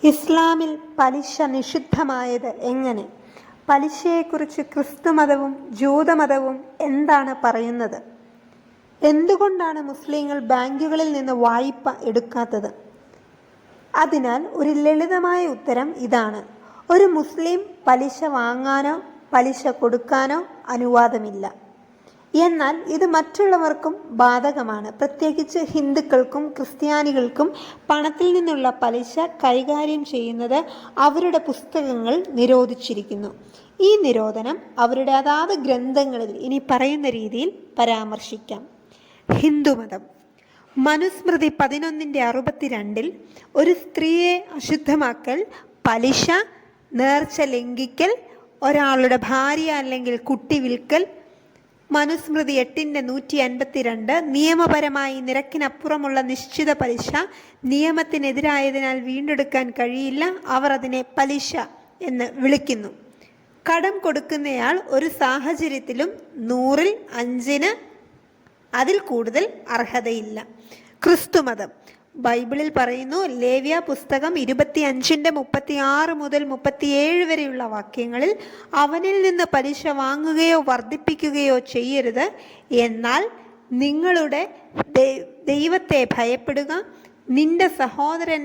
ഇസ്ലാമിൽ പലിശ നിഷിദ്ധമായത് എങ്ങനെ? പലിശയെക്കുറിച്ച് ക്രിസ്തുമതവും ജൂതമതവും എന്താണ് പറയുന്നത്? എന്തുകൊണ്ടാണ് മുസ്ലിങ്ങൾ ബാങ്കുകളിൽ നിന്ന് വായ്പ എടുക്കാത്തത്? അതിനാൽ ഒരു ലളിതമായ ഉത്തരം ഇതാണ്: ഒരു മുസ്ലിം പലിശ വാങ്ങാനോ പലിശ കൊടുക്കാനോ അനുവാദമില്ല. എന്നാൽ ഇത് മറ്റുള്ളവർക്കും ബാധകമാണ്. പ്രത്യേകിച്ച് ഹിന്ദുക്കൾക്കും ക്രിസ്ത്യാനികൾക്കും പണത്തിൽ നിന്നുള്ള പലിശ കൈകാര്യം ചെയ്യുന്നത് അവരുടെ പുസ്തകങ്ങൾ നിരോധിച്ചിരിക്കുന്നു. ഈ നിരോധനം അവരുടെ അതാത് ഗ്രന്ഥങ്ങളിൽ ഇനി പറയുന്ന രീതിയിൽ പരാമർശിക്കാം. ഹിന്ദുമതം മനുസ്മൃതി 11:62 ഒരു സ്ത്രീയെ അശുദ്ധമാക്കൽ, പലിശ, നേർച്ച ലംഘിക്കൽ, ഒരാളുടെ ഭാര്യ അല്ലെങ്കിൽ കുട്ടി വിൽക്കൽ. മനുസ്മൃതി 8:152 നിയമപരമായി നിരക്കിനപ്പുറമുള്ള നിശ്ചിത പലിശ നിയമത്തിനെതിരായതിനാൽ വീണ്ടെടുക്കാൻ കഴിയില്ല, അവർ അതിനെ പലിശ എന്ന് വിളിക്കുന്നു. കടം കൊടുക്കുന്നയാൾ ഒരു സാഹചര്യത്തിലും 100-ൽ 5 അതിൽ കൂടുതൽ അർഹതയില്ല. ക്രിസ്തുമതം ബൈബിളിൽ പറയുന്നു, ലേവ്യ പുസ്തകം 25:36 മുതൽ 37 വരെയുള്ള വാക്യങ്ങളിൽ, അവനിൽ നിന്ന് പലിശ വാങ്ങുകയോ വർദ്ധിപ്പിക്കുകയോ ചെയ്യരുത്, എന്നാൽ നിങ്ങളുടെ ദൈവത്തെ ഭയപ്പെടുക, നിന്റെ സഹോദരൻ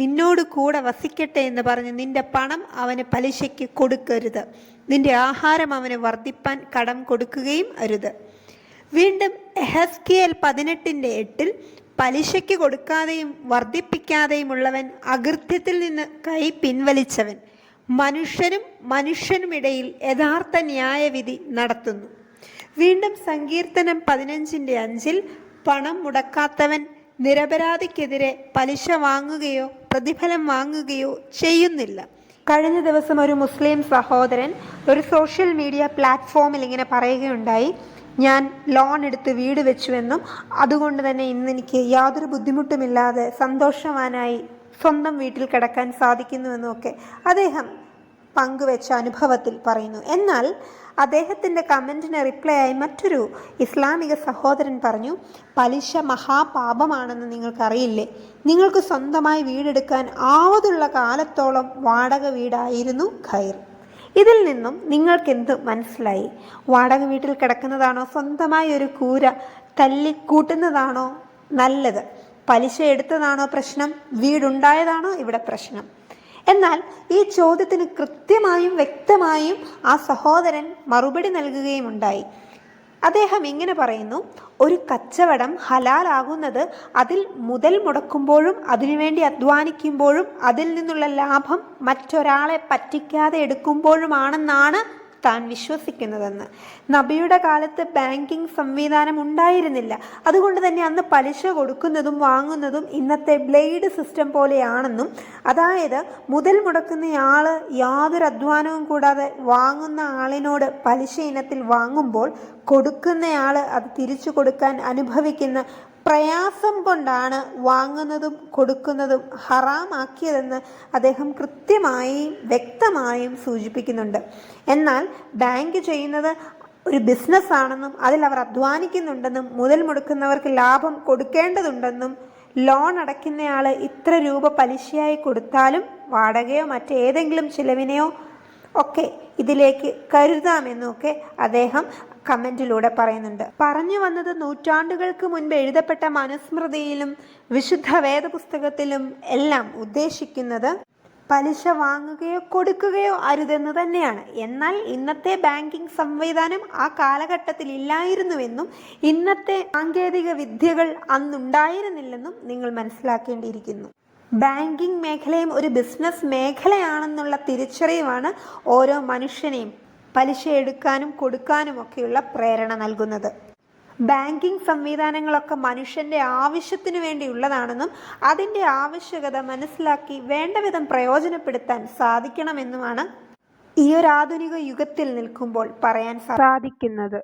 നിന്നോട് കൂടെ വസിക്കട്ടെ എന്ന് പറഞ്ഞ് നിന്റെ പണം അവന് പലിശയ്ക്ക് കൊടുക്കരുത്, നിന്റെ ആഹാരം അവന് വർദ്ധിപ്പാൻ കടം കൊടുക്കുകയും അരുത്. വീണ്ടും എഹെസ്കേൽ 18:8 പലിശയ്ക്ക് കൊടുക്കാതെയും വർദ്ധിപ്പിക്കാതെയുമുള്ളവൻ അകൃത്യത്തിൽ നിന്ന് കൈ പിൻവലിച്ചവൻ, മനുഷ്യനുമിടയിൽ യഥാർത്ഥ ന്യായവിധി നടത്തുന്നു. വീണ്ടും സങ്കീർത്തനം 15:5 പണം മുടക്കാത്തവൻ നിരപരാധിക്കെതിരെ പലിശ വാങ്ങുകയോ പ്രതിഫലം വാങ്ങുകയോ ചെയ്യുന്നില്ല. കഴിഞ്ഞ ദിവസം ഒരു മുസ്ലിം സഹോദരൻ ഒരു സോഷ്യൽ മീഡിയ പ്ലാറ്റ്ഫോമിൽ ഇങ്ങനെ പറയുകയുണ്ടായി: ഞാൻ ലോൺ എടുത്ത് വീട് വെച്ചുവെന്നും അതുകൊണ്ട് തന്നെ ഇന്നെനിക്ക് യാതൊരു ബുദ്ധിമുട്ടുമില്ലാതെ സന്തോഷവാനായി സ്വന്തം വീട്ടിൽ കിടക്കാൻ സാധിക്കുന്നുവെന്നും ഒക്കെ അദ്ദേഹം പങ്കുവെച്ച അനുഭവത്തിൽ പറയുന്നു. എന്നാൽ അദ്ദേഹത്തിൻ്റെ കമൻറ്റിന് റിപ്ലൈ ആയി മറ്റൊരു ഇസ്ലാമിക സഹോദരൻ പറഞ്ഞു: പലിശ മഹാപാപമാണെന്ന് നിങ്ങൾക്കറിയില്ലേ? നിങ്ങൾക്ക് സ്വന്തമായി വീടെടുക്കാൻ ആവതുള്ള കാലത്തോളം വാടക വീടായിരുന്നു ഖൈർ. ഇതിൽ നിന്നും നിങ്ങൾക്കെന്ത് മനസ്സിലായി? വാടക വീട്ടിൽ കിടക്കുന്നതാണോ സ്വന്തമായി ഒരു കൂര തല്ലിക്കൂട്ടുന്നതാണോ നല്ലത്? പലിശ എടുത്തതാണോ പ്രശ്നം? വീടുണ്ടായതാണോ ഇവിടെ പ്രശ്നം? എന്നാൽ ഈ ചോദ്യത്തിന് കൃത്യമായും വ്യക്തമായും ആ സഹോദരൻ മറുപടി നൽകുകയുമുണ്ടായി. അദ്ദേഹം ഇങ്ങനെ പറയുന്നു: ഒരു കച്ചവടം ഹലാലാകുന്നത് അതിൽ മുതൽ മുടക്കുമ്പോഴും അതിനുവേണ്ടി അധ്വാനിക്കുമ്പോഴും അതിൽ നിന്നുള്ള ലാഭം മറ്റൊരാളെ പറ്റിക്കാതെ എടുക്കുമ്പോഴുമാണെന്നാണ് താൻ വിശ്വസിക്കുന്നതെന്ന്. നബിയുടെ കാലത്ത് ബാങ്കിങ് സംവിധാനം ഉണ്ടായിരുന്നില്ല. അതുകൊണ്ട് തന്നെ അന്ന് പലിശ കൊടുക്കുന്നതും വാങ്ങുന്നതും ഇന്നത്തെ ബ്ലേഡ് സിസ്റ്റം പോലെയാണെന്നും, അതായത് മുതൽ മുടക്കുന്നയാൾ യാതൊരു അധ്വാനവും കൂടാതെ വാങ്ങുന്ന ആളിനോട് പലിശ ഇനത്തിൽ വാങ്ങുമ്പോൾ കൊടുക്കുന്നയാൾ അത് തിരിച്ചു കൊടുക്കാൻ അനുഭവിക്കുന്ന പ്രയാസം കൊണ്ടാണ് വാങ്ങുന്നതും കൊടുക്കുന്നതും ഹറാമാക്കിയതെന്ന് അദ്ദേഹം കൃത്യമായും വ്യക്തമായും സൂചിപ്പിക്കുന്നുണ്ട്. എന്നാൽ ബാങ്ക് ചെയ്യുന്നത് ഒരു ബിസിനസ് ആണെന്നും അതിൽ അവർ അധ്വാനിക്കുന്നുണ്ടെന്നും മുതൽ മുടക്കുന്നവർക്ക് ലാഭം കൊടുക്കേണ്ടതുണ്ടെന്നും ലോൺ അടയ്ക്കുന്നയാൾ ഇത്ര രൂപ പലിശയായി കൊടുത്താലും വാടകയോ മറ്റേതെങ്കിലും ചിലവിനെയോ ഒക്കെ ഇതിലേക്ക് കരുതാമെന്നൊക്കെ അദ്ദേഹം കമൻറ്റിലൂടെ പറയുന്നുണ്ട്. പറഞ്ഞു വന്നത്, നൂറ്റാണ്ടുകൾക്ക് മുൻപ് എഴുതപ്പെട്ട മനുസ്മൃതിയിലും വിശുദ്ധ വേദപുസ്തകത്തിലും എല്ലാം ഉദ്ദേശിക്കുന്നത് പലിശ വാങ്ങുകയോ കൊടുക്കുകയോ അരുതെന്ന് തന്നെയാണ്. എന്നാൽ ഇന്നത്തെ ബാങ്കിങ് സംവിധാനം ആ കാലഘട്ടത്തിൽ ഇല്ലായിരുന്നുവെന്നും ഇന്നത്തെ സാങ്കേതിക വിദ്യകൾ അന്നുണ്ടായിരുന്നില്ലെന്നും നിങ്ങൾ മനസ്സിലാക്കേണ്ടിയിരിക്കുന്നു. ബാങ്കിങ് മേഖലയും ഒരു ബിസിനസ് മേഖലയാണെന്നുള്ള തിരിച്ചറിവാണ് ഓരോ മനുഷ്യനെയും പലിശ എടുക്കാനും കൊടുക്കാനും ഒക്കെയുള്ള പ്രേരണ നൽകുന്നത്. ബാങ്കിങ് സംവിധാനങ്ങളൊക്കെ മനുഷ്യൻ്റെ ആവശ്യത്തിനു വേണ്ടിയുള്ളതാണെന്നും അതിൻ്റെ ആവശ്യകത മനസ്സിലാക്കി വേണ്ടവിധം പ്രയോജനപ്പെടുത്താൻ സാധിക്കണമെന്നുമാണ് ഈ ഒരു ആധുനിക യുഗത്തിൽ നിൽക്കുമ്പോൾ പറയാൻ സാധിക്കുന്നത്.